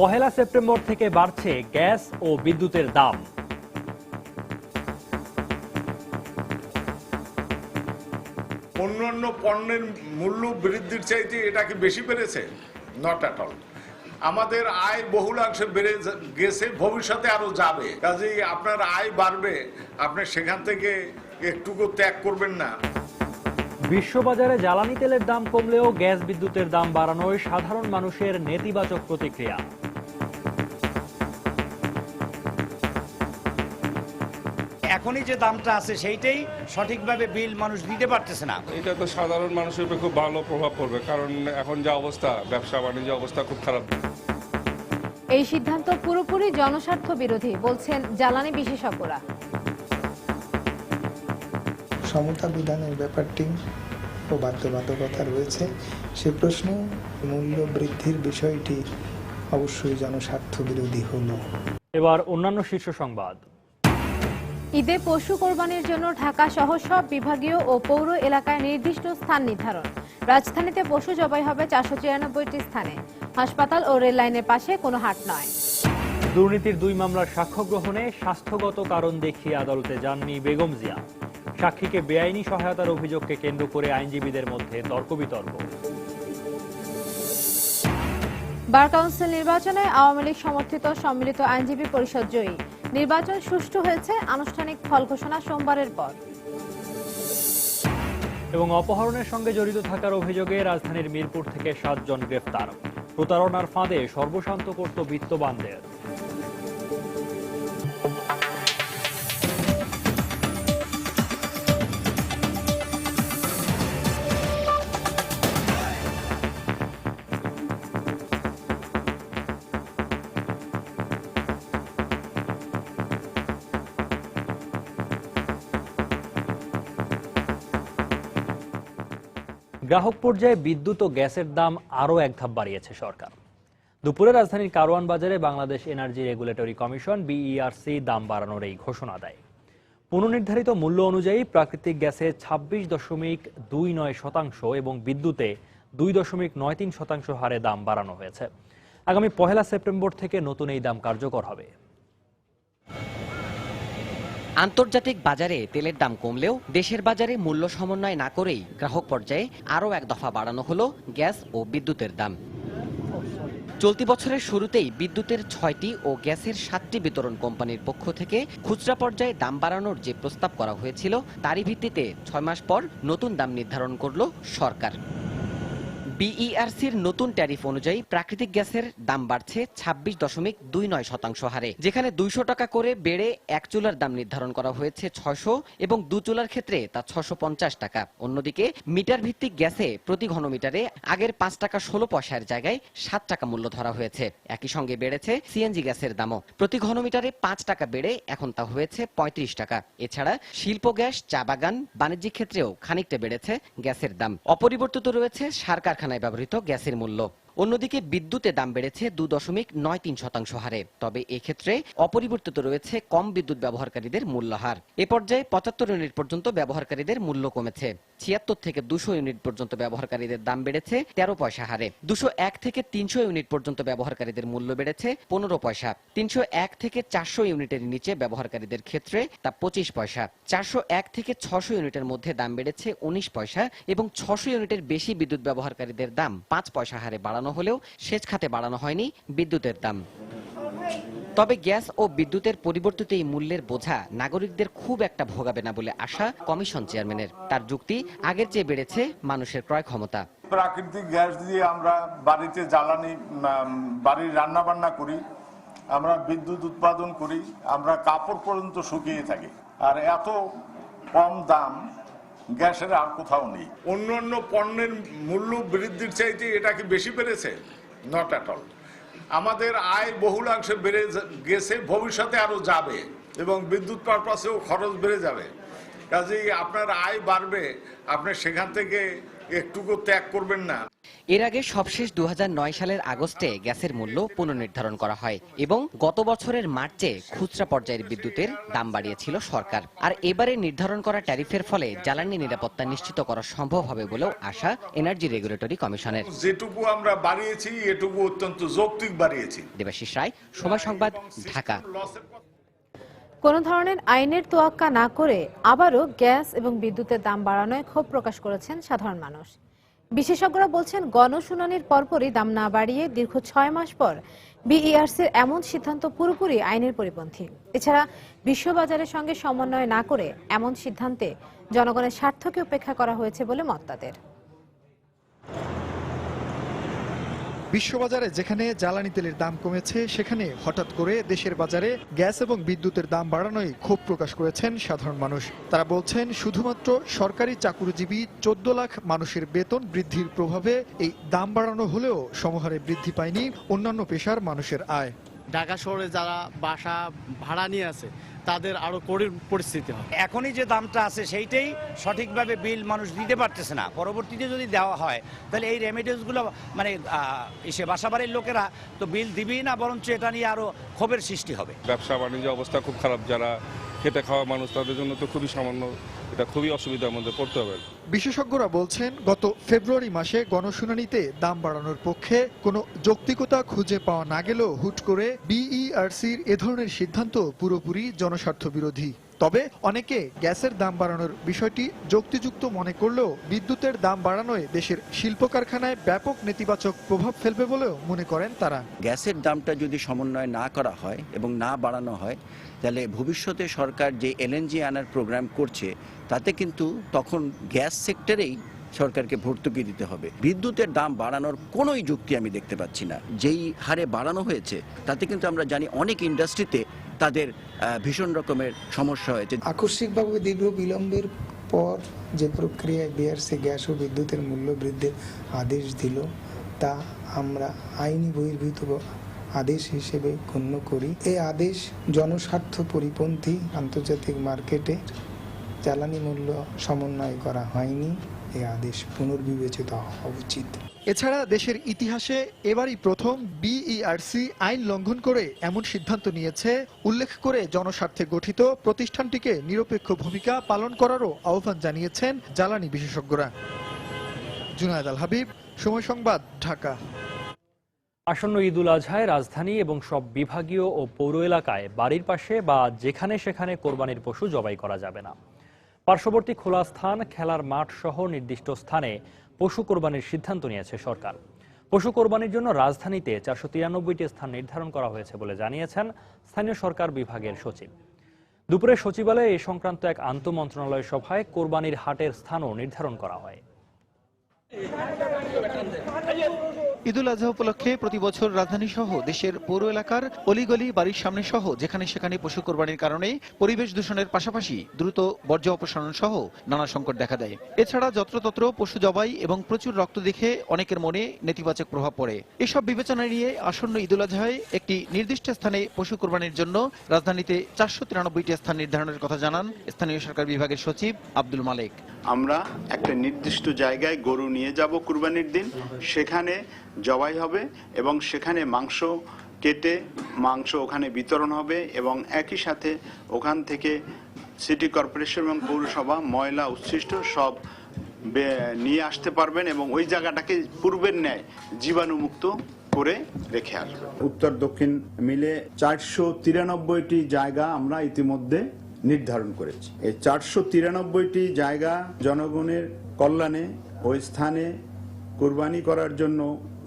পহেলা September থেকে বাড়ছে gas ও বিদ্যুতের দাম। অন্যান্য পণ্যের মূল্য বৃদ্ধির চাইতে এটা কি বেশি বেড়েছে? Not at all. আমাদের আয় বহুলাংশে বেড়ে গেছে, ভবিষ্যতে আরো যাবে। কাজেই আপনার আয় বাড়বে, আপনি সেখান থেকে একটুকু ত্যাগ করবেন না। বিশ্ববাজারে জ্বালানি তেলের দাম কমলেও গ্যাস বিদ্যুতের দাম বাড়ানোয় সাধারণ মানুষের নেতিবাচক প্রতিক্রিয়া। এখনই যে দামটা আছে সেইটাই সঠিকভাবে বিল মানুষ দিতে পারতেছে না। এটা তো সাধারণ মানুষের উপর খুব ভালো প্রভাব পড়বে, কারণ এখন যে অবস্থা, ব্যবসা বাণিজ্য অবস্থা খুব খারাপ। এই সিদ্ধান্ত পুরোপুরি জনস্বার্থ বিরোধী বলছেন জ্বালানি বিশেষজ্ঞরা। সমতা বিধানের ব্যাপারটি ও বাধ্যবাধকতা রয়েছে, সে প্রশ্নে মূল্য বৃদ্ধির বিষয়টি অবশ্যই জনস্বার্থ বিরোধী হলো। এবার অন্যান্য শীর্ষ সংবাদ। ঈদে পশু কোরবানির জন্য ঢাকা সহ সব বিভাগীয় ও পৌর এলাকায় নির্দিষ্ট স্থান নির্ধারণ। রাজধানীতে পশু জবাই হবে 493টি স্থানে। হাসপাতাল ও রেল লাইনের পাশে কোনো হাট নয়। দুর্নীতির 2 মামলার সাক্ষ্য গ্রহণে স্বাস্থ্যগত কারণ দেখিয়ে আদালতে যাননি বেগম জিয়া। সাক্ষীকে বেআইনি সহায়তার অভিযোগকে কেন্দ্র করে আইনজীবীদের মধ্যে তর্ক বিতর্ক। বার কাউন্সিল নির্বাচনে আওয়ামী লীগ সমর্থিত সম্মিলিত আইনজীবী পরিষদ জয়ী। নির্বাচন সুষ্ঠু হয়েছে, আনুষ্ঠানিক ফল ঘোষণা সোমবারের পর। এবং অপহরণের সঙ্গে জড়িত থাকার অভিযোগে রাজধানীর মিরপুর থেকে 7 জন গ্রেফতার। প্রতারণার ফাঁদে সর্বশান্ত করত বিত্তবানদের। গ্রাহক পর্যায়ে বিদ্যুৎ ও গ্যাসের দাম আরও এক ধাপ বাড়িয়েছে সরকার। দুপুরে রাজধানীর কারওয়ান বাজারে Bangladesh energy regulatory commission BERC দাম বাড়ানোর এই ঘোষণা দেয়। পুনর্নির্ধারিত মূল্য অনুযায়ী প্রাকৃতিক গ্যাসে 26.29% এবং বিদ্যুতে 2.93% হারে দাম বাড়ানো হয়েছে। আগামী পহেলা সেপ্টেম্বর থেকে নতুন এই দাম কার্যকর হবে। আন্তর্জাতিক বাজারে তেলের দাম কমলেও দেশের বাজারে মূল্য সমন্বয় না করেই গ্রাহক পর্যায়ে আরও এক দফা বাড়ানো হলো গ্যাস ও বিদ্যুতের দাম। চলতি বছরের শুরুতেই বিদ্যুতের 6টি ও গ্যাসের 7টি বিতরণ কোম্পানির পক্ষ থেকে খুচরা পর্যায়ে দাম বাড়ানোর যে প্রস্তাব করা হয়েছিল তারই ভিত্তিতে 6 মাস পর নতুন দাম নির্ধারণ করল সরকার। বিইআরসির নতুন ট্যারিফ অনুযায়ী প্রাকৃতিক গ্যাসের দাম বাড়ছে 26.29% হারে, যেখানে 200 টাকা করে বেড়ে এক চুলার দাম নির্ধারণ করা হয়েছে 600 এবং 2 চুলার ক্ষেত্রে তা 650 টাকা। অন্যদিকে মিটার ভিত্তিক গ্যাসে প্রতি ঘনমিটারে আগের 5 টাকা 16 পয়সার জায়গায় 7 টাকা মূল্য ধরা হয়েছে। একই সঙ্গে বেড়েছে সিএনজি গ্যাসের দামও, প্রতি ঘনমিটারে 5 টাকা বেড়ে এখন তা হয়েছে 35 টাকা। এছাড়া শিল্প গ্যাস, চা বাগান, বাণিজ্যিক ক্ষেত্রেও খানিকটা বেড়েছে গ্যাসের দাম। অপরিবর্তিত রয়েছে সার কারখানায় ব্যবহৃত গ্যাসের মূল্য। অন্যদিকে বিদ্যুতের দাম বেড়েছে 2.93% হারে, তবে এক্ষেত্রে অপরিবর্তিত রয়েছে কম বিদ্যুৎ ব্যবহারকারীদের মূল্যহার। এ পর্যায়ে 75 ইউনিট পর্যন্ত ব্যবহারকারীদের মূল্য কমেছে। 76 থেকে 200 ইউনিট পর্যন্ত ব্যবহারকারীদের দাম বেড়েছে 13 পয়সা হারে। 201 থেকে 300 ইউনিট পর্যন্ত ব্যবহারকারীদের মূল্য বেড়েছে 15 পয়সা। 301 থেকে 400 ইউনিটের নিচে ব্যবহারকারীদের ক্ষেত্রে তা 25 পয়সা। 401 থেকে 600 ইউনিটের মধ্যে দাম বেড়েছে 19 পয়সা এবং 600 ইউনিটের বেশি বিদ্যুৎ ব্যবহারকারীদের দাম 5 পয়সা হারে বাড়ানো হলেও সেচ খাতে বাড়ানো হয়নি বিদ্যুতের দাম। তবে গ্যাস ও বিদ্যুতের পরিবর্তিত এই মূল্যের বোঝা নাগরিকদের খুব একটা ভোগাবে না বলে আশা কমিশন চেয়ারম্যানের। তার যুক্তি, আগের চেয়ে বেড়েছে মানুষের ক্রয় ক্ষমতা। প্রাকৃতিক গ্যাস দিয়ে আমরা বাড়িতে জ্বালানি, বাড়ির রান্না বান্না করি, আমরা বিদ্যুৎ উৎপাদন করি, আমরা কাপড় পর্যন্ত শুকিয়ে থাকি, আর এত কম দাম গ্যাসের আর কোথাও নেই। অন্যান্য পণ্যের মূল্য বৃদ্ধির চাইতে এটা কি বেশি বেড়েছে? Not at all. আমাদের আয় বহুলাংশে বেড়ে গেছে, ভবিষ্যতে আরো যাবে এবং বিদ্যুৎ পারপাসেও খরচ বেড়ে যাবে। কাজেই আপনার আয় বাড়বে, আপনি সেখান থেকে একটুকু ত্যাগ করবেন না। এর আগে সবশেষ 2009 সালের আগস্টে গ্যাসের মূল্য পুনর্নির্ধারণ করা হয় এবং গত বছরের মার্চে খুচরা পর্যায়ের বিদ্যুতের দাম বাড়িয়েছিল সরকার। আর এবারে নির্ধারণ করা ট্যারিফের ফলে জ্বালানি নিরাপত্তা নিশ্চিত করা সম্ভব হবে বলেও আশা এনার্জি রেগুলেটরি কমিশনের। যেটুকু আমরা বাড়িয়েছি এটুকু অত্যন্ত যৌক্তিক বাড়িয়েছি। দেবাশিস রায়, সময় সংবাদ, ঢাকা। কোনো ধরনের আইনের তোয়াক্কা না করে আবারও গ্যাস এবং বিদ্যুতের দাম বাড়ানোয় ক্ষোভ প্রকাশ করেছেন সাধারণ মানুষ। বিশেষজ্ঞরা বলছেন, গণশুনানির পরপরই দাম না বাড়িয়ে দীর্ঘ 6 মাস পর বিইআরসির এমন সিদ্ধান্ত পুরোপুরি আইনের পরিপন্থী। এছাড়া বিশ্ববাজারের সঙ্গে সমন্বয় না করে এমন সিদ্ধান্তে জনগণের স্বার্থকে উপেক্ষা করা হয়েছে বলে মত তাদের। বিশ্ববাজারে যেখানে জ্বালানি তেলের দাম কমেছে, সেখানে হঠাৎ করে দেশের বাজারে গ্যাস এবং বিদ্যুতের দাম বাড়ানোয় ক্ষোভ প্রকাশ করেছেন সাধারণ মানুষ। তারা বলছেন, শুধুমাত্র সরকারি চাকুরিজীবী 14 লাখ মানুষের বেতন বৃদ্ধির প্রভাবে এই দাম বাড়ানো হলেও সমহারে বৃদ্ধি পায়নি অন্যান্য পেশার মানুষের আয়। ঢাকা শহরে যারা বাসা ভাড়া নিয়ে আছে তাদের আরো কঠিন পরিস্থিতি হয়। এখনই যে দামটা আছে সেইটাই সঠিকভাবে বিল মানুষ দিতে পারতেছে না। পরবর্তীতে যদি দেওয়া হয় তাহলে এই রেমিডেন্সগুলো মানে এসে বাসাবাড়ির লোকেরা তো বিল দিবেই না, বরঞ্চ এটা নিয়ে আরো ক্ষোভের সৃষ্টি হবে। ব্যবসা বাণিজ্য অবস্থা খুব খারাপ, যারা খেটে খাওয়া মানুষ তাদের জন্য তো খুবই সামান্য, এটা খুবই অসুবিধার মধ্যে পড়তে হবে। বিশেষজ্ঞরা বলছেন, গত ফেব্রুয়ারি মাসে গণশুনানিতে দাম বাড়ানোর পক্ষে কোনো যৌক্তিকতা খুঁজে পাওয়া না গেলেও হুট করে বিইআরসির এ ধরনের সিদ্ধান্ত পুরোপুরি জনস্বার্থ বিরোধী। তবে অনেকে গ্যাসের দাম বাড়ানোর বিষয়টি যুক্তিযুক্ত মনে করলেও বিদ্যুতের দাম বাড়ানোয় দেশের শিল্প কারখানায় ব্যাপক নেতিবাচক প্রভাব ফেলবে বলেও মনে করেন তারা। গ্যাসের দামটা যদি সমন্বয় না করা হয় এবং না বাড়ানো হয়, তাহলে ভবিষ্যতে সরকার যে এলএনজি আনার প্রোগ্রাম করছে তাতে কিন্তু তখন গ্যাস সেক্টরেই সরকারকে ভর্তুকি দিতে হবে। বিদ্যুতের দাম বাড়ানোর কোনোই যুক্তি আমি দেখতে পাচ্ছি না। যেই হারে বাড়ানো হয়েছে তাতে কিন্তু আমরা জানি অনেক ইন্ডাস্ট্রিতে তাদের ভীষণ রকমের সমস্যা হয়েছে। আকস্মিকভাবে দীর্ঘ বিলম্বের পর যে প্রক্রিয়ায় বিআরসি গ্যাস ও বিদ্যুতের মূল্য বৃদ্ধির আদেশ দিল, তা আমরা আইনি বহির্ভূত আদেশ হিসেবে গণ্য করি। এই আদেশ জনস্বার্থ পরিপন্থী। আন্তর্জাতিক মার্কেটে জ্বালানি মূল্য সমন্বয় করা হয়নি। এই আদেশ পুনর্বিবেচিত হওয়া উচিত। এছাড়া দেশের ইতিহাসে এবারই প্রথম বিইআরসি আইন লঙ্ঘন করে এমন সিদ্ধান্ত নিয়েছে উল্লেখ করে জনস্বার্থে গঠিত প্রতিষ্ঠানটিকে নিরপেক্ষ ভূমিকা পালন করারও আহ্বান জানিয়েছেন জ্বালানি বিশেষজ্ঞরা। জুনায়েদ আল হাবিব, সময় সংবাদ, ঢাকা। আসন্ন ঈদ উল আজহায় রাজধানী এবং সব বিভাগীয় ও পৌর এলাকায় বাড়ির পাশে বা যেখানে সেখানে কোরবানির পশু জবাই করা যাবে না। পার্শ্ববর্তী খোলা স্থান, খেলার মাঠ সহ নির্দিষ্ট স্থানে পশু কোরবানির সিদ্ধান্ত নিয়েছে সরকার। পশু কোরবানির জন্য রাজধানীতে 493টি স্থান নির্ধারণ করা হয়েছে বলে জানিয়েছেন স্থানীয় সরকার বিভাগের সচিব। দুপুরে সচিবালয়ে এ সংক্রান্ত এক আন্তঃমন্ত্রণালয় সভায় কোরবানির হাটের স্থানও নির্ধারণ করা হয়। ঈদুল আজহা উপলক্ষে প্রতি বছর রাজধানী সহ দেশের পৌর এলাকার অলিগলি, বাড়ির সামনে সহ যেখানে সেখানে পশু কোরবানির কারণে পরিবেশ দূষণের পাশাপাশি দ্রুত বর্জ্য অপসারণ সহ নানা সংকট দেখা দেয়। এছাড়া যত্রতত্র পশু জবাই এবং প্রচুর রক্ত দেখে অনেকের মনে নেতিবাচক প্রভাব পড়ে। এসব বিবেচনা নিয়ে আসন্ন ঈদুল আজহায় একটি নির্দিষ্ট স্থানে পশু কোরবানির জন্য রাজধানীতে 493টি স্থান নির্ধারণের কথা জানান স্থানীয় সরকার বিভাগের সচিব আব্দুল মালেক। আমরা একটা নির্দিষ্ট জায়গায় গরু নিয়ে যাব কুরবানির দিন, সেখানে জবাই হবে এবং সেখানে মাংস কেটে মাংস ওখানে বিতরণ হবে এবং একই সাথে ওখান থেকে সিটি কর্পোরেশন এবং পৌরসভা ময়লা উচ্ছিষ্ট সব নিয়ে আসতে পারবেন এবং ওই জায়গাটাকে পূর্বের ন্যায় জীবাণুমুক্ত করে রেখে আসবে। উত্তর দক্ষিণ মিলে 493টি জায়গা আমরা ইতিমধ্যে নির্ধারণ করেছি। এই 493টি জায়গা জনগণের কল্যাণে ওই স্থানে কুরবানি করার জন্য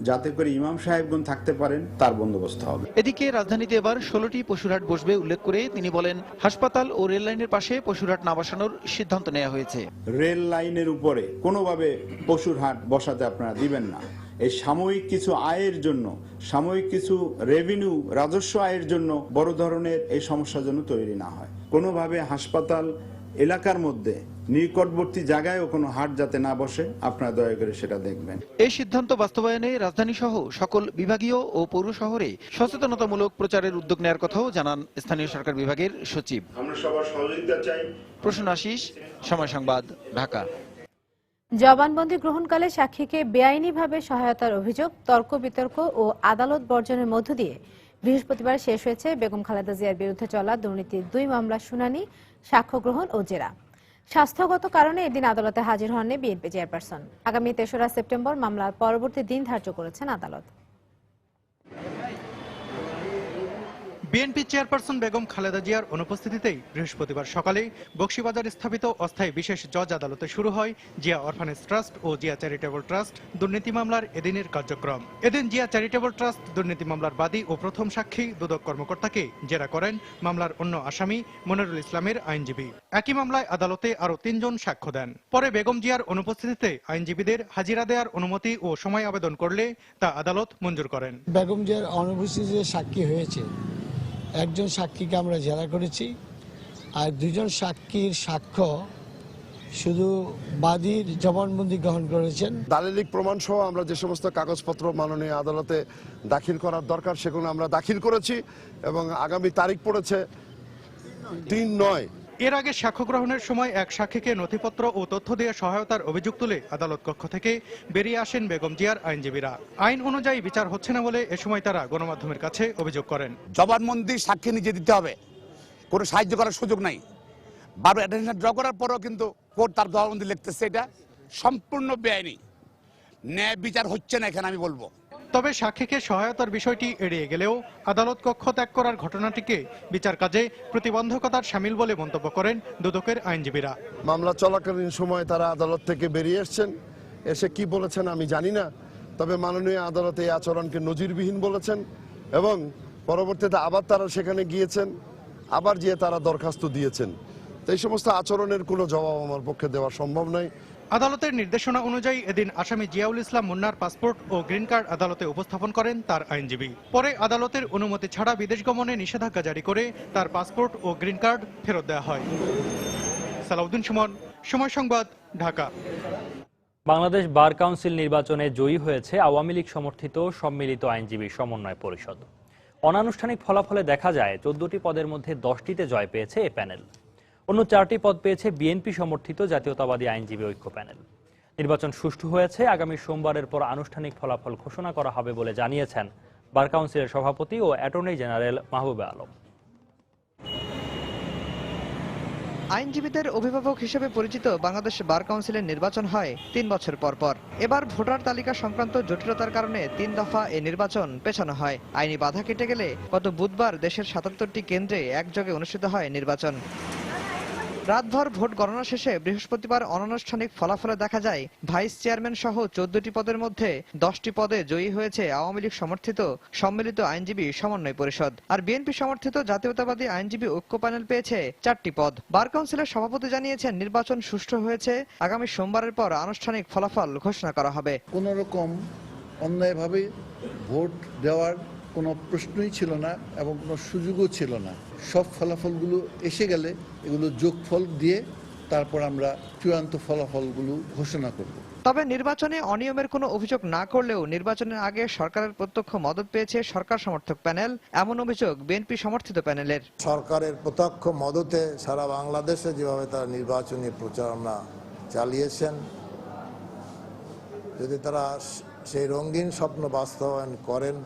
যাতে করে ইমাম সাহেবগণ থাকতে পারেন তার বন্দোবস্ত হবে। এদিকে রাজধানীতে এবার 16টি পশুরহাট বসবে উল্লেখ করে তিনি বলেন, হাসপাতাল ও রেল লাইনের পাশে পশুরহাট না বসানোর সিদ্ধান্ত নেওয়া হয়েছে। রেল লাইনের উপরে কোনোভাবে পশুর হাট বসাতে আপনারা দিবেন না। এই সাময়িক কিছু আয়ের জন্য, সাময়িক কিছু রেভিনিউ রাজস্ব আয়ের জন্য বড় ধরনের এই সমস্যা যেন তৈরি না হয়। কোনোভাবে হাসপাতাল এলাকার মধ্যে নিকটবর্তী জায়গায়ও কোনো হাট যাতে না বসে, আপনারা দয়া করে সেটা দেখবেন। এই সিদ্ধান্ত বাস্তবায়নে রাজধানী সহ সকল বিভাগীয় ও পৌর শহরে সচেতনতামূলক প্রচারের উদ্যোগ নেওয়ার কথাও জানান স্থানীয় সরকার বিভাগের সচিব। আমরা সবার সহযোগিতা চাই। প্রসন্ন আশিস, সময় সংবাদ, ঢাকা। জবানবন্দি গ্রহণকালে সাক্ষীকে বেআইনিভাবে সহায়তার অভিযোগ, তর্ক বিতর্ক ও আদালত বর্জনের মধ্য দিয়ে বৃহস্পতিবার শেষ হয়েছে বেগম খালেদা জিয়ার বিরুদ্ধে চলা দুর্নীতির 2 মামলার শুনানি, সাক্ষ্য গ্রহণ ও জেরা। স্বাস্থ্যগত কারণে এদিন আদালতে হাজির হননি বিএনপি চেয়ারপারসন। আগামী 3রা সেপ্টেম্বর মামলার পরবর্তী দিন ধার্য করেছেন আদালত। বিএনপি চেয়ারপারসন বেগম খালেদা জিয়ার অনুপস্থিতিতেই বৃহস্পতিবার সকালে বকশীবাজার স্থাপিত অস্থায়ী বিশেষ জজ আদালতে শুরু হয় জিয়া অরফানেজ ট্রাস্ট ও জিয়া চ্যারিটেবল ট্রাস্ট দুর্নীতি মামলার এদিনের কার্যক্রম। এদিন জিয়া চ্যারিটেবল ট্রাস্ট দুর্নীতি মামলার বাদী ও প্রথম সাক্ষী দুদক কর্মকর্তাকে জেরা করেন মামলার অন্য আসামি মনিরুল ইসলামের আইনজীবী। একই মামলায় আদালতে আরো 3 জন সাক্ষ্য দেন। পরে বেগম জিয়ার অনুপস্থিতিতে আইনজীবীদের হাজিরা দেওয়ার অনুমতি ও সময় আবেদন করলে তা আদালত মঞ্জুর করেন। বেগম জিয়ার অনুপস্থিতিতে সাক্ষী হয়েছে, একজন সাক্ষীকে আমরা জেরা করেছি, আর 2 জন সাক্ষীর সাক্ষ্য শুধু বাদীর জবানবন্দি গ্রহণ করেছেন। দালিলিক প্রমাণ সহ আমরা যে সমস্ত কাগজপত্র মাননীয় আদালতে দাখিল করার দরকার সেগুলো আমরা দাখিল করেছি এবং আগামী তারিখ পড়েছে 3/9। এর আগে সাক্ষ্য গ্রহণের সময় এক সাক্ষীকে নথিপত্র ও তথ্য দিয়ে সহায়তার অভিযোগ তুলে আদালত কক্ষ থেকে বেরিয়ে আসেন বেগম জিয়ার আইনজীবীরা। আইন অনুযায়ী বিচার হচ্ছে না বলে এ সময় তারা গণমাধ্যমের কাছে অভিযোগ করেন। জবানবন্দি সাক্ষী নিজে দিতে হবে, কোনো সাহায্য করার সুযোগ নাই। বারবার অ্যাটেনশন ড্র করার পরেও কিন্তু কোর্ট তার জবানবন্দি লিখতেছে, এটা সম্পূর্ণ বেআইনি। ন্যায় বিচার হচ্ছে না এখানে আমি বলবো। তবে সাক্ষীকে সহায়তার বিষয়টি এড়িয়ে গেলেও আদালত কক্ষ ত্যাগ করার ঘটনাটিকে বিচার কাজে প্রতিবন্ধকতার শামিল বলে মন্তব্য করেন দুদকের আইনজীবীরা। মামলা চলাকালীন সময় তারা আদালত থেকে বেরিয়ে এসেছেন, এসে কি বলেছেন আমি জানি না, তবে মাননীয় আদালতে এই আচরণকে নজিরবিহীন বলেছেন এবং পরবর্তীতে আবার তারা সেখানে গিয়েছেন, আবার গিয়ে তারা দরখাস্ত দিয়েছেন। তো এই সমস্ত আচরণের কোনো জবাব আমার পক্ষে দেওয়া সম্ভব নয়। আদালতের নির্দেশনা অনুযায়ী এদিন আসামি জিয়াউল ইসলাম মুন্নার পাসপোর্ট ও গ্রিন কার্ড আদালতে উপস্থাপন করেন তার আইনজীবী। পরে আদালতের অনুমতি ছাড়া বিদেশ গমনে নিষেধাজ্ঞা জারি করে তার পাসপোর্ট ও গ্রিন কার্ড ফেরত দেওয়া হয়। সালাউদ্দিন সুমন, সময় সংবাদ, ঢাকা। বাংলাদেশ বার কাউন্সিল নির্বাচনে জয়ী হয়েছে আওয়ামী লীগ সমর্থিত সম্মিলিত আইনজীবী সমন্বয় পরিষদ। অনানুষ্ঠানিক ফলাফলে দেখা যায় 14টি পদের মধ্যে 10টিতে জয় পেয়েছে এ প্যানেল। অন্য 4টি পদ পেয়েছে বিএনপি সমর্থিত জাতীয়তাবাদী আইনজীবী ঐক্য প্যানেল। নির্বাচন সুষ্ঠু হয়েছে, আগামী সোমবারের পর আনুষ্ঠানিক ফলাফল ঘোষণা করা হবে বলে জানিয়েছেন বার কাউন্সিলের সভাপতি ও অ্যাটর্নি জেনারেল মাহবুবে আলম। আইনজীবীদের অভিভাবক হিসেবে পরিচিত বাংলাদেশ বার কাউন্সিলের নির্বাচন হয় 3 বছর পর পর। এবার ভোটার তালিকা সংক্রান্ত জটিলতার কারণে 3 দফা এই নির্বাচন পেছানো হয়। আইনি বাধা কেটে গেলে গত বুধবার দেশের 77টি কেন্দ্রে একযোগে অনুষ্ঠিত হয় নির্বাচন। রাতভর ভোট গণনা শেষে বৃহস্পতিবার অনানুষ্ঠানিক ফলাফলে দেখা যায় ভাইস চেয়ারম্যান সহ 14টি পদের মধ্যে 10টি পদে জয়ী হয়েছে আওয়ামী লীগ সমর্থিত সম্মিলিত আইনজীবী সমন্বয় পরিষদ, আর বিএনপি সমর্থিত জাতীয়তাবাদী আইনজীবী ঐক্য প্যানেল পেয়েছে 4টি পদ। বার কাউন্সিলের সভাপতি জানিয়েছেন নির্বাচন সুষ্ঠু হয়েছে, আগামী সোমবারের পর আনুষ্ঠানিক ফলাফল ঘোষণা করা হবে। কোন রকম অন্যায়ভাবে ভোট দেওয়ার কোনো প্রশ্নই ছিল না এবং কোনো সুযোগও ছিল না। সব ফলাফলগুলো এসে গেলে এগুলো যোগফল দিয়ে তারপর আমরা চূড়ান্ত ফলাফলগুলো ঘোষণা করব। তবে নির্বাচনে অনিয়মের কোনো অভিযোগ না করলেও নির্বাচনের আগে সরকারের প্রত্যক্ষ মদত পেয়েছে সরকার সমর্থক প্যানেল, এমন অভিযোগ বিএনপি সমর্থিত প্যানেলের। সরকারের প্রত্যক্ষ মদতে সারা বাংলাদেশে যেভাবে তারা নির্বাচনী প্রচারণা চালিয়েছেন, যদি তারা সেই রঙিন স্বপ্ন বাস্তবায়ন করেন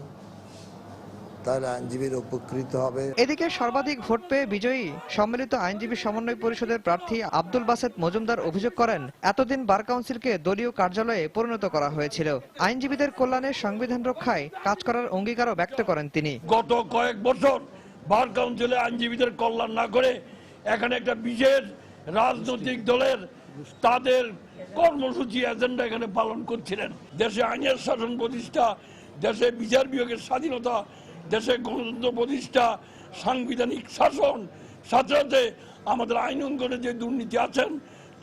তাহলে আইনজীবীর উপকৃত হবে। এদিকে সর্বাধিক ভোট পেয়ে বিজয়ী সম্মিলিত আইনজীবী সমন্বয় পরিষদের প্রার্থী আব্দুল বাসেত মজুমদার অভিযোগ করেন, এতদিন বার কাউন্সিলকে দলীয় কার্যালয়ে পরিণত করা হয়েছিল। আইনজীবীদের কল্যাণে সংবিধান রক্ষায় কাজ করার অঙ্গীকারও ব্যক্ত করেন তিনি। গত কয়েক বছর বার কাউন্সিলে আইনজীবীদের কল্যাণ না করে এখানে একটা বিশেষ রাজনৈতিক দলের তাদের কর্মসূচি এজেন্ডা এখানে পালন করছিলেন। দেশে আইনের শাসন প্রতিষ্ঠা, দেশে বিচার বিভাগের স্বাধীনতা, দেশে গণতন্ত্র প্রতিষ্ঠা, সাংবিধানিক শাসন, সাথে সাথে আমাদের আইন অঙ্গনে যে দুর্নীতি আছেন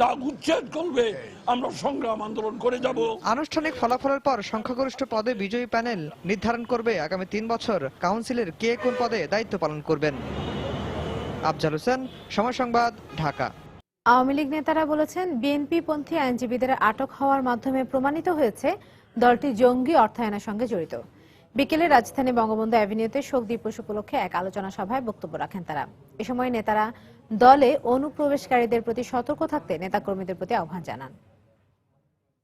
তা উচ্ছেদ করবে আমরা সংগ্রাম আন্দোলন করে যাব। আনুষ্ঠানিক ফলাফলের পর সংখ্যাগরিষ্ঠ পদে বিজয়ী প্যানেল নির্ধারণ করবে আগামী 3 বছর কাউন্সিলের কে কোন পদে দায়িত্ব পালন করবেন। আফজাল হোসেন, সময় সংবাদ, ঢাকা। আওয়ামী লীগ নেতারা বলেছেন বিএনপি পন্থী আইনজীবীদের আটক হওয়ার মাধ্যমে প্রমাণিত হয়েছে দলটি জঙ্গি অর্থায়নের সঙ্গে জড়িত। বিকেলে রাজধানী বঙ্গবন্ধু অ্যাভিনিউতে শোক দিবস উপলক্ষে এক আলোচনা সভায় বক্তব্য রাখেন তারা। এ সময় নেতারা দলে অনুপ্রবেশকারীদের প্রতি সতর্ক থাকতে নেতাকর্মীদের প্রতি আহ্বান জানান।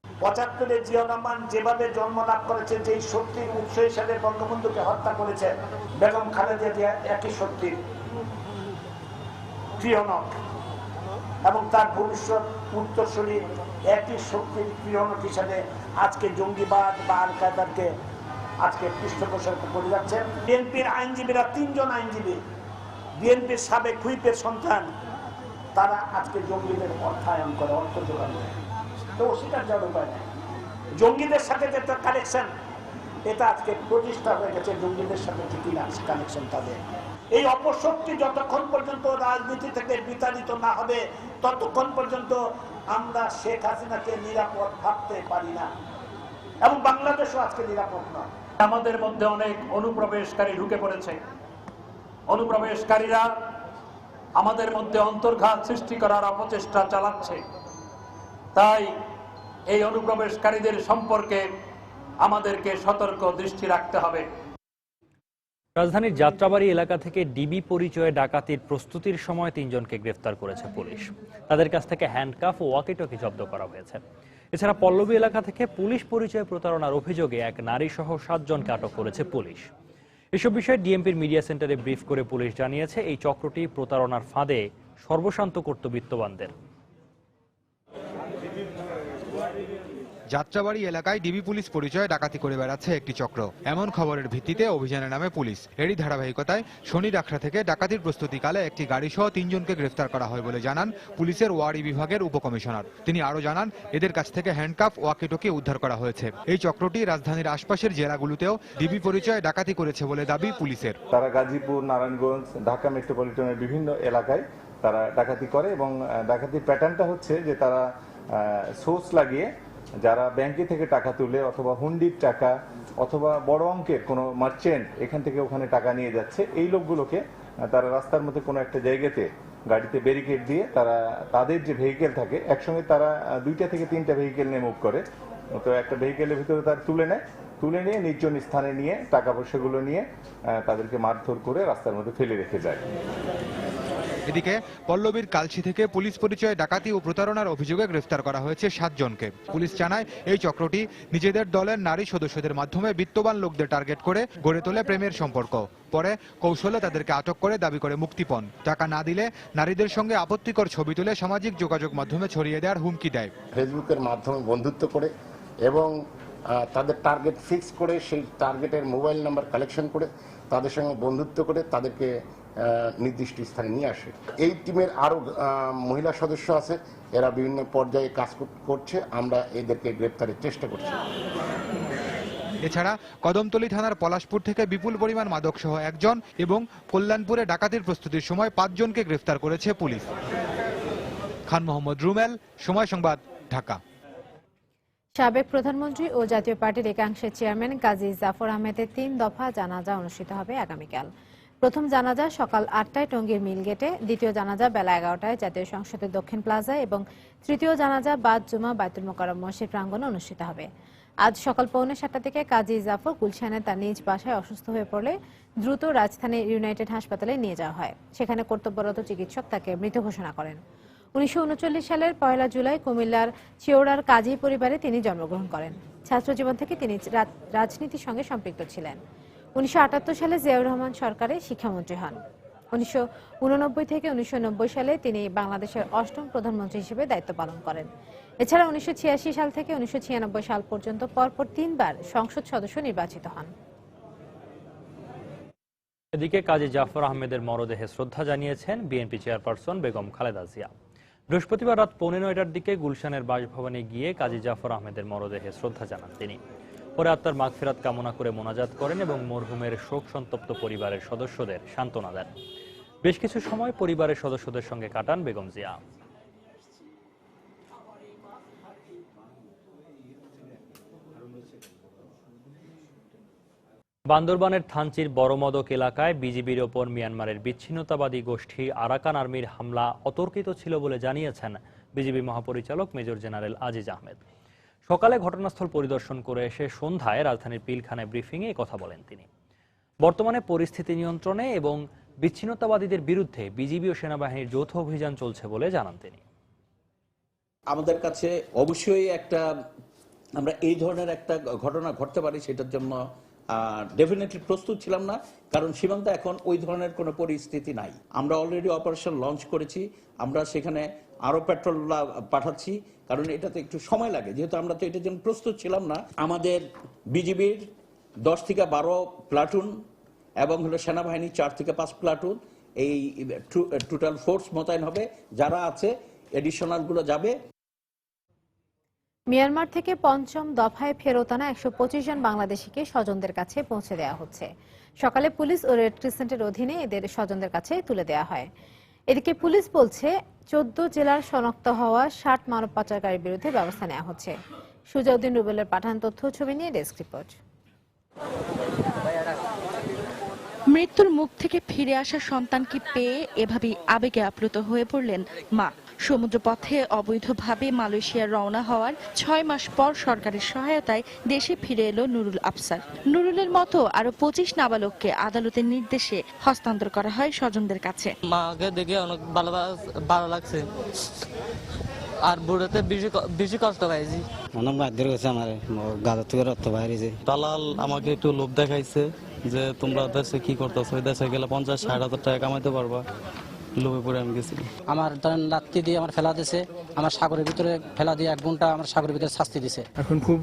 ৭৫-এ জিয়াউর রহমান যেভাবে জন্ম লাভ করেছেন, যেই শক্তির উৎস হিসেবে বঙ্গবন্ধুকে হত্যা করেছে, বেগম খালেদা জিয়া একই শক্তির ক্রিয়নক এবং তার ভবিষ্যৎ উত্তরসূরি একই শক্তির ক্রিয়নক হিসেবে আজকে জঙ্গিবাদ বা আল কায়দাকে আজকে পৃষ্ঠপোষকতা করে যাচ্ছে। বিএনপির আইনজীবীরা ৩ জন আইনজীবী, বিএনপির সাবেক হুইপের সন্তান, তারা আজকে জঙ্গিদের অর্থায়ন করে, অর্থ যোগান দেয়। তো অস্বীকার যাওয়ার উপায় নেই। জঙ্গিদের সাথে যে কানেকশন, এটা আজকে প্রতিষ্ঠা হয়ে গেছে। জঙ্গিদের সাথে কি কানেকশন তাদের। এই অপশক্তি যতক্ষণ পর্যন্ত রাজনীতি থেকে বিতাড়িত না হবে, ততক্ষণ পর্যন্ত আমরা শেখ হাসিনাকে নিরাপদ ভাবতে পারি না, এবং বাংলাদেশও আজকে নিরাপদ নয়। আমাদের মধ্যে অনেক অনুপ্রবেশকারী ঢুকে পড়েছে। অনুপ্রবেশকারীরা আমাদের মধ্যে অন্তর্ঘাত সৃষ্টি করার অপচেষ্টা চালাচ্ছে। তাই এই অনুপ্রবেশকারীদের সম্পর্কে আমাদেরকে সতর্ক দৃষ্টি রাখতে হবে। রাজধানীর যাত্রাবাড়ি এলাকা থেকে ডিবি পরিচয়ে ডাকাতির প্রস্তুতির সময় 3 জনকে গ্রেফতার করেছে পুলিশ। তাদের কাছ থেকে হ্যান্ডকাফ ও ওয়াকিটকি জব্দ করা হয়েছে। এছাড়া পল্লবী এলাকা থেকে পুলিশ পরিচয়ে প্রতারণার অভিযোগে এক নারী সহ 7 জনকে আটক করেছে পুলিশ। এসব বিষয়ে ডিএমপির মিডিয়া সেন্টারে ব্রিফ করে পুলিশ জানিয়েছে, এই চক্রটি প্রতারণার ফাঁদে সর্বশান্ত করত বিত্তবানদের। যাত্রাবাড়ি এলাকায় ডিবি পুলিশ পরিচয়ে ডাকাতি করে বেড়াচ্ছে একটি চক্র। এমন খবরের ভিত্তিতে অভিযানে নামে পুলিশ। এরই ধারাবাহিকতায় শনিরাখড়া থেকে ডাকাতির প্রস্তুতিকালে একটি গাড়ি সহ 3 জনকে গ্রেফতার করা হয় বলে জানান পুলিশের ওয়ারি বিভাগের উপকমিশনার। তিনি আরও জানান, এদের কাছ থেকে হ্যান্ডকাফ ওয়াকিটকি উদ্ধার করা হয়েছে। এই চক্রটি রাজধানীর আশপাশের জেলাগুলোতেও ডিবি পরিচয়ে ডাকাতি করেছে বলে দাবি পুলিশের। তারা গাজীপুর, নারায়ণগঞ্জ, ঢাকা মেট্রোপলিটনের বিভিন্ন এলাকায় তারা ডাকাতি করে, এবং ডাকাতির প্যাটার্নটা হচ্ছে যে তারা সোর্স লাগিয়ে যারা ব্যাংকে থেকে টাকা তুলে অথবা হুন্ডির টাকা অথবা বড় অঙ্কের কোনো মার্চেন্ট এখান থেকে ওখানে টাকা নিয়ে যাচ্ছে, এই লোকগুলোকে তারা রাস্তার মধ্যে কোনো একটা জায়গাতে গাড়িতে ব্যারিকেড দিয়ে তারা তাদের যে ভেহিকেল থাকে, একসঙ্গে তারা 2টা থেকে 3টা ভেহিকেল নিয়ে মুভ করে। তো একটা ভেহিকেলের ভিতরে তারা তুলে নিয়ে নির্জন স্থানে নিয়ে টাকা পয়সাগুলো নিয়ে তাদেরকে মারধর করে রাস্তার মধ্যে ফেলে রেখে যায়। এদিকে পল্লবীর কালশি থেকে পুলিশ পরিচয়ে ডাকাতি ও প্রতারণার অভিযোগে গ্রেফতার করা হয়েছে 7 জনকে। পুলিশ জানায়, এই চক্রটি নিজেদের দলের নারী সদস্যদের মাধ্যমে বিত্তবান লোকদের টার্গেট করে গড়ে তোলে প্রেমের সম্পর্ক। পরে কৌশলে তাদেরকে আটক করে দাবি করে মুক্তিপণ। টাকা না দিলে নারীদের সঙ্গে আপত্তিকর ছবি তুলে সামাজিক যোগাযোগ মাধ্যমে ছড়িয়ে দেওয়ার হুমকি দেয়। ফেসবুকের মাধ্যমে বন্ধুত্ব করে এবং তাদের টার্গেট ফিক্স করে সেই টার্গেটের মোবাইল নাম্বার কালেকশন করে তাদের সঙ্গে বন্ধুত্ব করে তাদেরকে নির্দিষ্ট স্থানে নিয়ে আসে। এই টিমের আরও মহিলা সদস্য আছে, এরা বিভিন্ন পর্যায়ে কাজ করছে। আমরা এদেরকে গ্রেপ্তারের চেষ্টা করছি। এছাড়া কদমতলী থানার পলাশপুর থেকে বিপুল পরিমাণ মাদক সহ 1 জন এবং কল্যাণপুরে ডাকাতির প্রস্তুতির সময় 5 জনকে গ্রেফতার করেছে পুলিশ। খান মোহাম্মদ রুমেল, সময় সংবাদ, ঢাকা। সাবেক প্রধানমন্ত্রী ও জাতীয় পার্টির একাংশের চেয়ারম্যান কাজী জাফর আহমেদের 3 দফা জানাজা অনুষ্ঠিত হবে আগামীকাল। প্রথম জানাজা সকাল 8টায় টঙ্গীর মিলগেটে, দ্বিতীয় জানাজা বেলা 11টায় জাতীয় সংসদের দক্ষিণ প্লাজায় এবং তৃতীয় জানাজা বাদ জুমা বাইতুল মোকাররম মসজিদ প্রাঙ্গণে অনুষ্ঠিত হবে। আজ সকাল 6:45 থেকে কাজী জাফর গুলশানে তার নিজ বাসায় অসুস্থ হয়ে পড়লে দ্রুত রাজধানীর ইউনাইটেড হাসপাতালে নিয়ে যাওয়া হয়। সেখানে কর্তব্যরত চিকিৎসক তাকে মৃত ঘোষণা করেন। 1939 সালের 1 জুলাই কুমিল্লার চিওড়ার কাজী পরিবারে তিনি জন্মগ্রহণ করেন। ছাত্রজীবন থেকে তিনি রাজনীতির সঙ্গে সম্পৃক্ত ছিলেন। 1978 সালে জিয়াউর রহমান সরকারে শিক্ষামন্ত্রী হন। 1989 থেকে 1990 সালে তিনি বাংলাদেশের 8ম প্রধানমন্ত্রী হিসেবে দায়িত্ব পালন করেন। এছাড়া 1986 সাল থেকে 1996 সাল পর্যন্ত পরপর 3 বার সংসদ সদস্য নির্বাচিত হন। এদিকে কাজী জাফর আহমেদের মরদেহে শ্রদ্ধা জানিয়েছেন বিএনপি চেয়ারপারসন বেগম খালেদা জিয়া। বৃহস্পতিবার রাত 8:45টার দিকে গুলশানের বাসভবনে গিয়ে কাজী জাফর আহমেদের মরদেহে শ্রদ্ধা জানান তিনি। পরে আত্মার মাগফিরাত কামনা করে মোনাজাত করেন এবং মরহুমের শোক সন্তপ্ত পরিবারের সদস্যদের সান্ত্বনা দেন। বেশ কিছু সময় পরিবারের সদস্যদের সঙ্গে কাটান বেগম জিয়া। বান্দরবানের থানচির বড়মদক এলাকায় বিজিবির ওপর মিয়ানমারের বিচ্ছিন্নতাবাদী গোষ্ঠী আরাকান আর্মির হামলা অতর্কিত ছিল বলে জানিয়েছেন বিজিবি মহাপরিচালক মেজর জেনারেল আজিজ আহমেদ। সকালে ঘটনাস্থল পরিদর্শন করে এসে সন্ধ্যায় রাজধানীর পিলখানায় ব্রিফিংয়ে কথা বলেন তিনি। বর্তমানে পরিস্থিতি নিয়ন্ত্রণে এবং বিচ্ছিন্নতাবাদীদের বিরুদ্ধে বিজিবি ও সেনাবাহিনীর যৌথ অভিযান চলছে বলে জানান তিনি। আমাদের কাছে অবশ্যই একটা আমরা এই ধরনের একটা ঘটনা ঘটতে পারি সেটার জন্য ডেফিনেটলি প্রস্তুত ছিলাম না, কারণ সীমান্তে এখন ওই ধরনের কোনো পরিস্থিতি নাই। আমরা অলরেডি অপারেশন লঞ্চ করেছি, আমরা সেখানে আরও পেট্রোল পাঠাচ্ছি, কারণ এটাতে একটু সময় লাগে, যেহেতু আমরা তো এটার জন্য প্রস্তুত ছিলাম না। আমাদের বিজিবির 10 থেকে 12 প্লাটুন এবং হলো সেনাবাহিনী 4 থেকে 5 প্লাটুন, এই টোটাল ফোর্স মোতায়েন হবে। যারা আছে এডিশনালগুলো যাবে। মিয়ানমার থেকে পঞ্চম দফায় ফেরত আনা 125 জন বাংলাদেশিকে স্বজনদের কাছে পৌঁছে দেওয়া হচ্ছে। সকালে পুলিশ ও রেড ক্রিসেন্টের অধীনে এদের স্বজনদের কাছে তুলে দেওয়া হয়। এদিকে পুলিশ বলছে 14 জেলার শনাক্ত হওয়া 60 মানব পাচারকারীর বিরুদ্ধে ব্যবস্থা নেওয়া হচ্ছে। সুজাউদ্দিন রুবেলের পাঠান তথ্য ছবি নিয়ে ডেস্ক রিপোর্ট। মৃত্যুর মুখ থেকে ফিরে আসা সন্তানকে পেয়ে এভাবেই আবেগে আপ্লুত হয়ে পড়লেন মা। সমুদ্রপথে অবৈধভাবে মালয়েশিয়া রওনা হওয়ার 6 মাস পর সরকারের সহায়তায় দেশে ফিরে এলো নুরুল আফসার। নুরুলের মতো আরো 25 নাবালককে আদালতের নির্দেশে হস্তান্তর করা হয় স্বজনদের কাছে। মাকে দেখে অনেক ভালো লাগছে, আর বুড়োতে বেশি কষ্ট পাইছি। অনেক বাধ্য হয়েছে আমার গাজা থেকে রক্ত বাইরেছে। দালাল আমাকে একটু লোভ দেখাইছে যে তোমরা দেশে কি করতেছো, দেশে গেলে 50-60 হাজার টাকা কামাইতে পারবা। লোভে পড়ে আমি গেছি। আমার ধরেন লাত্তি দিয়ে আমার ফেলা দিছে, আমার সাগরের ভিতরে ফেলা দিয়ে 1 ঘন্টা আমার সাগরের ভিতরে শাস্তি দিছে। এখন খুব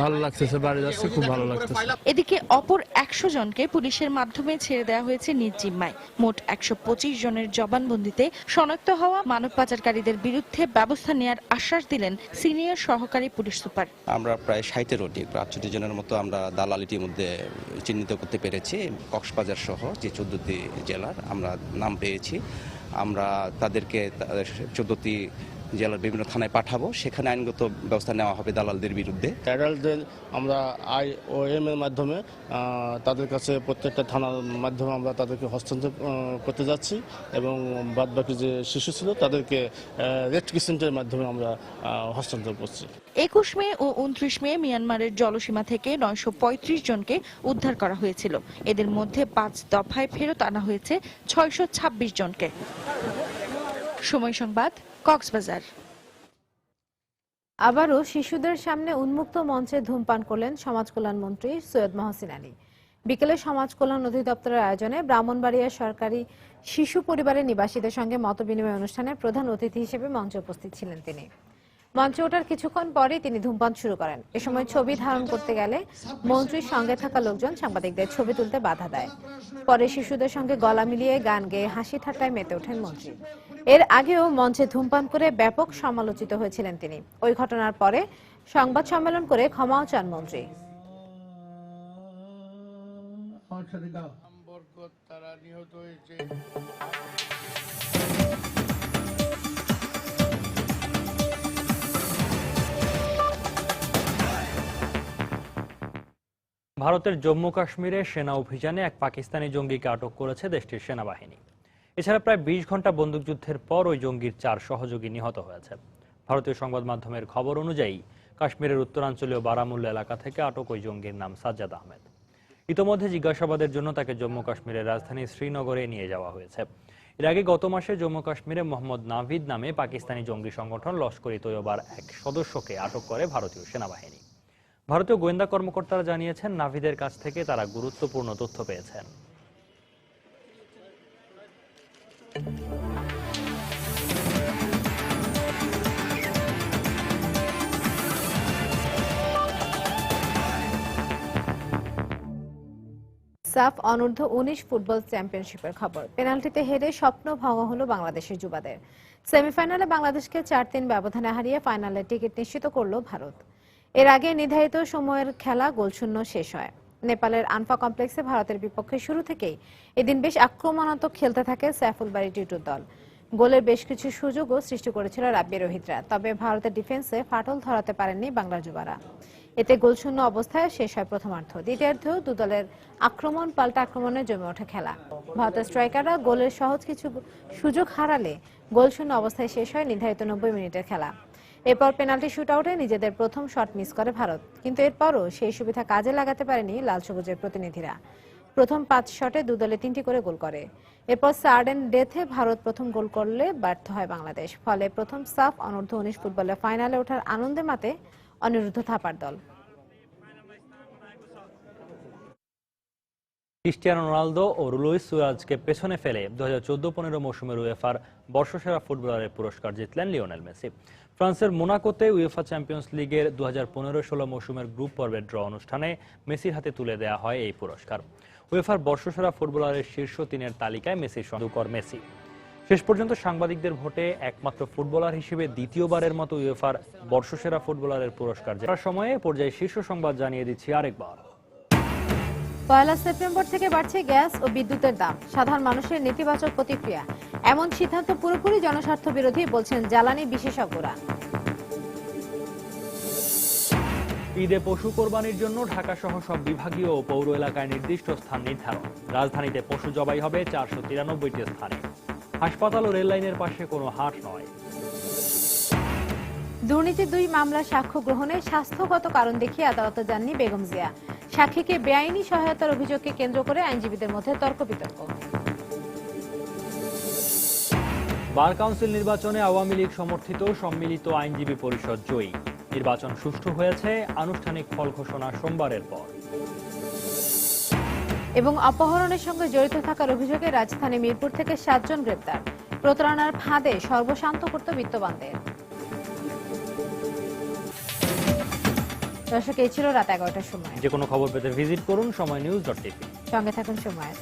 ভালো লাগতেছে, বাড়ি যাচ্ছে, খুব ভালো লাগতেছে। এদিকে অপর 100 জনকে পুলিশের মাধ্যমে ছেড়ে দেওয়া হয়েছে নিজ জিম্মায়। মোট 125 জনের জবানবন্দিতে শনাক্ত হওয়া মানব পাচারকারীদের বিরুদ্ধে ব্যবস্থা নেওয়ার আশ্বাস দিলেন সিনিয়র সহকারী পুলিশ সুপার। আমরা প্রায় 60 প্রায় 68 জনের মতো আমরা দালালিটির মধ্যে চিহ্নিত করতে পেরেছি। কক্সবাজার সহ যে 14টি জেলার আমরা নাম পেয়েছি, আমরা তাদেরকে 14টি জেলার বিভিন্ন থানায় পাঠাবো, সেখানে আইনগত ব্যবস্থা নেওয়া হবে দালালদের বিরুদ্ধে। অ্যাডাল্টদের আমরা IOM এর মাধ্যমে তাদের কাছে প্রত্যেকটা থানার মাধ্যমে আমরা তাদেরকে হস্তান্তর করতে যাচ্ছি, এবং বাদবাকি যে শিশু ছিল তাদেরকে রেড ক্রিসেন্টের মাধ্যমে আমরা হস্তান্তর করছি। 21 মে ও 29 মে মিয়ানমারের জলসীমা থেকে 935 জনকে উদ্ধার করা হয়েছিল। এদের মধ্যে 5 দফায় ফেরত আনা হয়েছে 626 জনকে। সময় সংবাদ, কক্সবাজার। আবারও শিশুদের সামনে উন্মুক্ত মঞ্চে ধূমপান করলেন সমাজ কল্যাণ মন্ত্রী সৈয়দ মহসিন আলী। বিকেলে সমাজ কল্যাণ অধিদপ্তরের আয়োজনে ব্রাহ্মণবাড়িয়া সরকারি শিশু পরিবারের নিবাসীদের সঙ্গে মতবিনিময় অনুষ্ঠানে প্রধান অতিথি হিসেবে মঞ্চে উপস্থিত ছিলেন তিনি। মঞ্চে ওঠার কিছুক্ষণ পরেই তিনি ধূমপান শুরু করেন। এ সময় ছবি ধারণ করতে গেলে মন্ত্রীর সঙ্গে থাকা লোকজন সাংবাদিকদের ছবি তুলতে বাধা দেয়। পরে শিশুদের সঙ্গে গলা মিলিয়ে গান গেয়ে হাসি ঠাট্টায় মেতে ওঠেন মন্ত্রী। এর আগেও মঞ্চে ধূমপান করে ব্যাপক সমালোচিত হয়েছিলেন তিনি। ওই ঘটনার পরে সংবাদ সম্মেলন করে ক্ষমাও চান মন্ত্রী। ভারতের জম্মু কাশ্মীরে সেনা অভিযানে এক পাকিস্তানি জঙ্গিকে আটক করেছে দেশটির সেনাবাহিনী। এছাড়া প্রায় 20 ঘন্টা বন্দুকযুদ্ধের পর ওই জঙ্গির 4 সহযোগী নিহত হয়েছে। ভারতীয় সংবাদ মাধ্যমের খবর অনুযায়ী কাশ্মীরের উত্তরাঞ্চলীয় বারামুল্লা এলাকা থেকে আটক ওই জঙ্গির নাম সাজ্জাদ আহমেদ। ইতোমধ্যে জিজ্ঞাসাবাদের জন্য তাকে জম্মু কাশ্মীরের রাজধানী শ্রীনগরে নিয়ে যাওয়া হয়েছে। এর আগে গত মাসে জম্মু কাশ্মীরে মোহাম্মদ নাভিদ নামে পাকিস্তানি জঙ্গি সংগঠন লস্কর-ই-তৈয়বার এক সদস্যকে আটক করে ভারতীয় সেনাবাহিনী। ভারতীয় গোয়েন্দা কর্মকর্তারা জানিয়েছেন, নাভিদের কাছ থেকে তারা গুরুত্বপূর্ণ তথ্য পেয়েছেন। সাফ অনূর্ধ্ব 19 ফুটবল চ্যাম্পিয়নশিপের খবর। পেনাল্টিতে হেরে স্বপ্ন ভাঙা হলো বাংলাদেশের যুবাদের। সেমিফাইনালে বাংলাদেশকে 4-3 ব্যবধানে হারিয়ে ফাইনালে টিকিট নিশ্চিত করল ভারত। এর আগে নির্ধারিত সময়ের খেলা গোলশূন্য শেষ হয়। নেপালের আনফা কমপ্লেক্সে ভারতের বিপক্ষে শুরু থেকেই এদিন বেশ আক্রমণাত্মক খেলতে থাকে সাইফুলবাড়ি টিটুর দল। গোলের বেশ কিছু সুযোগও সৃষ্টি করেছিল রাব্বি রোহিতরা, তবে ভারতের ডিফেন্সে ফাটল ধরাতে পারেননি বাংলার যুবারা। এতে গোলশূন্য অবস্থায় শেষ হয় প্রথমার্ধ। দ্বিতীয়ার্ধেও দু দলের আক্রমণ পাল্টা আক্রমণে জমে ওঠে খেলা। ভারতের স্ট্রাইকাররা গোলের সহজ কিছু সুযোগ হারালে গোলশূন্য অবস্থায় শেষ হয় নির্ধারিত 90 মিনিটের খেলা। এরপর পেনাল্টি শুটআউটে নিজেদের প্রথম শট মিস করে ভারত, কিন্তু এরপরও সেই সুবিধা কাজে লাগাতে পারেনি লাল সবুজের প্রতিনিধিরা। প্রথম 5 শটে দু দলে 3টি করে গোল করে। এরপর সার্ডেন ডেথে ভারত প্রথম গোল করলে ব্যর্থ হয় বাংলাদেশ। ফলে প্রথম সাফ অনূর্ধ্ব 19 ফুটবলের ফাইনালে ওঠার আনন্দে মাতে অনিরুদ্ধ থাপার দল। ক্রিস্টিয়ানো রোনালদো ও লুইস সুয়ারেজকে পেছনে ফেলে 2014-15 মৌসুমের উয়েফার বর্ষসেরা ফুটবলারের পুরস্কার জিতলেন লিওনেল মেসি। ফ্রান্সের মোনাকোতে উয়েফা চ্যাম্পিয়ন্স লিগের 2015-16 মৌসুমের গ্রুপ পর্বের ড্র অনুষ্ঠানে মেসির হাতে তুলে দেওয়া হয় এই পুরস্কার। উয়েফার বর্ষসেরা ফুটবলারের শীর্ষ 3-এর তালিকায় মেসির সঙ্গে মেসি। শেষ পর্যন্ত সাংবাদিকদের ভোটে একমাত্র ফুটবলার হিসেবে দ্বিতীয়বারের মতো উয়েফার বর্ষসেরা ফুটবলারের পুরস্কার জেতার সময়ে পর্যায়ে শীর্ষ সংবাদ জানিয়ে দিচ্ছি আরেকবার। 1 সেপ্টেম্বর থেকে বাড়ছে গ্যাস ও বিদ্যুতের দাম, সাধারণ মানুষের নেতিবাচক প্রতিক্রিয়া। এমন সিদ্ধান্ত পুরোপুরি জনস্বার্থ বিরোধী বলছেন জ্বালানি বিশেষজ্ঞরা। ঈদে পশু কোরবানির জন্য ঢাকা সহ সব বিভাগীয় ও পৌর এলাকায় নির্দিষ্ট স্থান নির্ধারণ। রাজধানীতে পশু জবাই হবে 493টি স্থানে। হাসপাতাল ও রেল লাইনের পাশে কোনো হাট নয়। দুর্নীতি 2 মামলার সাক্ষ্য গ্রহণে স্বাস্থ্যগত কারণ দেখিয়ে আদালতে যাননি বেগম জিয়া। সাক্ষীকে বেআইনি সহায়তার অভিযোগকে কেন্দ্র করে আইনজীবীদের মধ্যে তর্ক বিতর্ক। বার কাউন্সিল নির্বাচনে আওয়ামী লীগ সমর্থিত সম্মিলিত আইনজীবী পরিষদ জয়ী। নির্বাচন সুষ্ঠু হয়েছে, আনুষ্ঠানিক ফল ঘোষণা সোমবারের পর। এবং অপহরণের সঙ্গে জড়িত থাকার অভিযোগে রাজধানী মিরপুর থেকে 7 জন গ্রেপ্তার। প্রতারণার ফাঁদে সর্বশান্ত করত বিত্তবানদের। দর্শক, এই ছিল রাত 11টার সময়। যে কোনো খবর পেতে ভিজিট করুন সময়নিউজ.টিভি। সঙ্গে থাকুন সময়।